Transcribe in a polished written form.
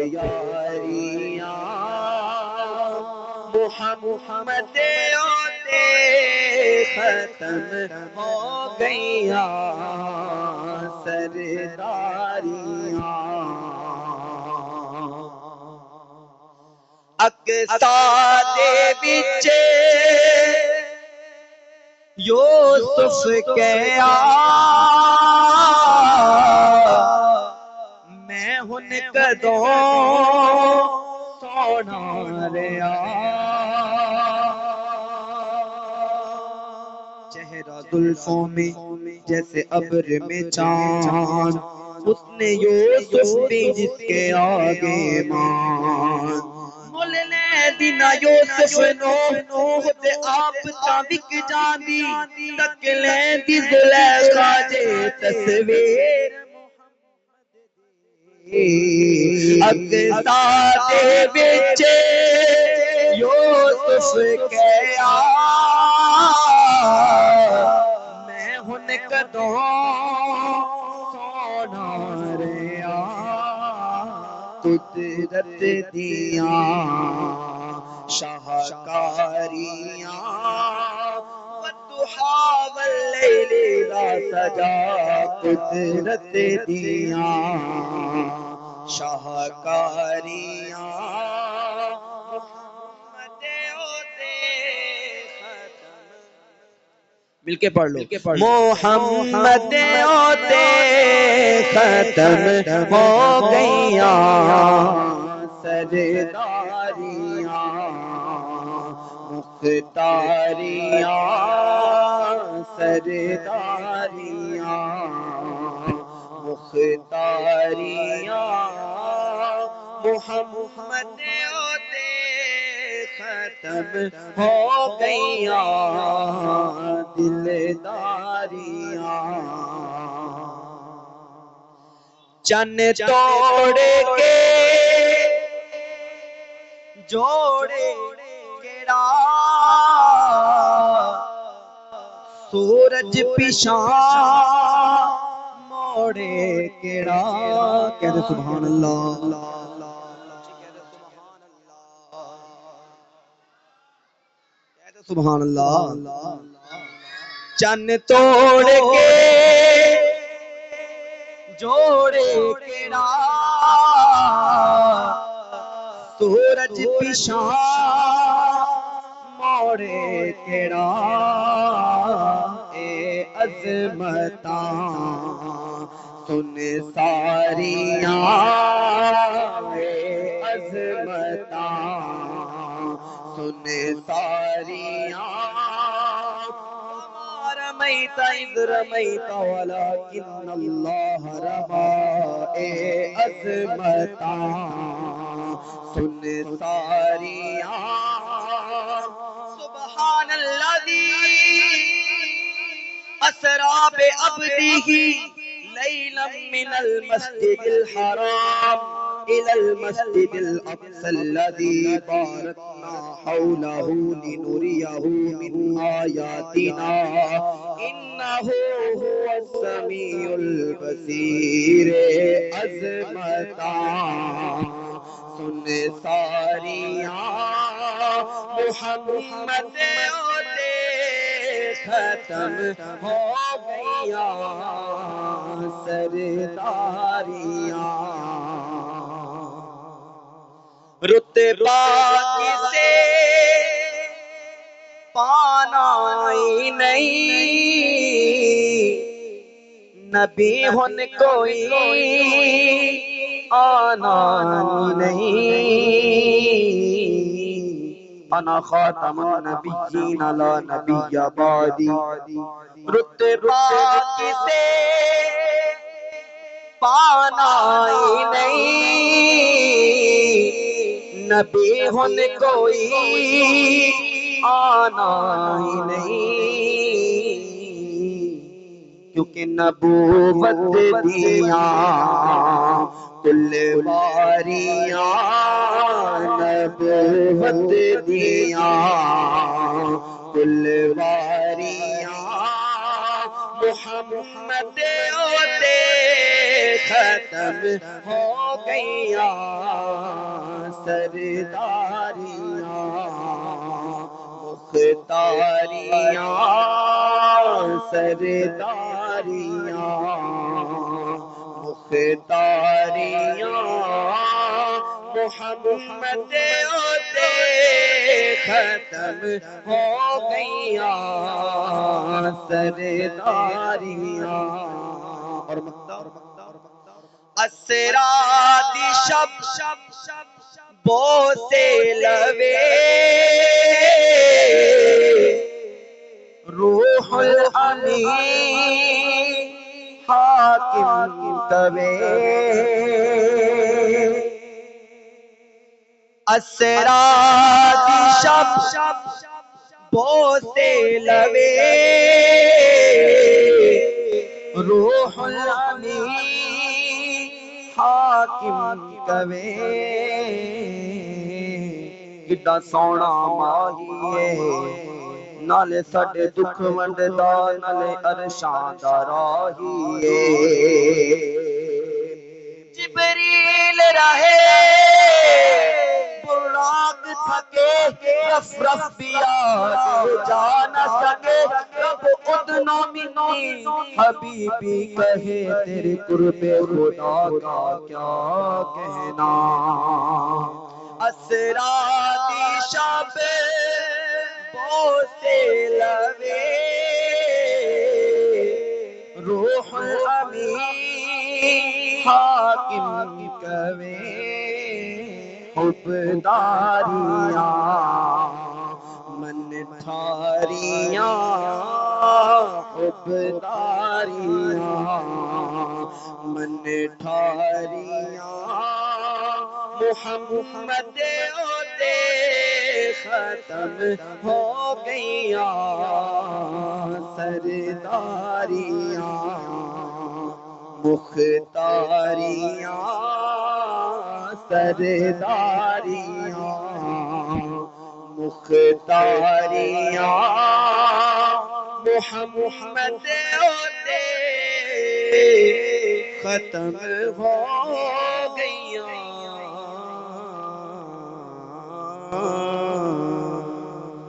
یاریاں محمد ہوتے ختم ہو گئیاں سرداریاں اقصا دے وچ یوسف کہیا میں ہن کدوں سونا رہیا چہرہ زلفوں میں جیسے ابر میں چاند اس نے یوسف بھی جس کے آگے مان مولنے دینا یوسف نو خود آپ تا وک جاندی تک لیں دی زلیخا جے تصویر اقصا دے وچ یوسف کہیا میں ہن کدوں سونا رہیا قدرت دیاں شاہکاریاں والضحا واللیل اذا سجا قدرت دیاں شاہکاریاں محمد ہوتے ختم مل کے پڑھ لو محمد ہوتے ختم ہو گئیاں سرداریاں مختاریاں سرداریاں مختاریاں محمد ہوتے ختم ہو گئیاں دلداریاں چن توڑ کے جوڑے کیڑا سورج پیشاں موڑے کیڑا کہہ دے سبحان اللہ سبحان اللہ چن توڑ کے جوڑے کیڑا سورج پیشاں موڑے کیڑا اے عظمتاں سن ساریاں اے عظمتاں سن ساریاں رمیت اذ رمیت ولکن اللہ رما اے عظمتاں سن ساریاں سبحان الذی اسرا بعبدہ لیلا من المسجد الحرام إلى المسجد الأقصى الذي باركنا حوله لنريه من آياتنا إنه هو السميع البصير عظمتاں سن ساریاں محمد ہوتے ختم ہو گئیاں سرداریاں رتبہ کسے پانا ہی نہیں نبی ہن کوئی آنا نہیں انا خاتم النبیین لا نبی بعدی رتبہ کسے پانا ہی نہیں نبی ہن کوئی آنا ہی نہیں کیونکہ نبوت دیاں کل باریاں نبوت دیاں کل باریاں محمد ہوتے ختم ہو گئیاں سرداریاں مختاریاں سرداریاں مختاریاں محمد دے ختم ہو گئیاں سرداریاں اور اسرا دی شب بو سے لوے روح الامین حاکم کوے اسرا دی شب بو سے لوے روح الامین حاکم کوے کڈا سونا ماہی ہے نالے ساڈے دکھ ونڈدا نالے عرشاں دا راہی ہے جبریل رہے براق تھکے رف رف بیا جا نہ سکے رب ادنا منی حبیبی کہے تیرے قرب خدا کا کیا کہنا اسرا دی شب بو سے لوے روح الامین حاکم کوے حبداریاں من تھاریاں حبداریاں من ٹھاریاں محمد دے ختم ہو گئیاں سرداریاں مختاریاں سرداریاں مختاریاں محمد دے ختم ہو گئیاں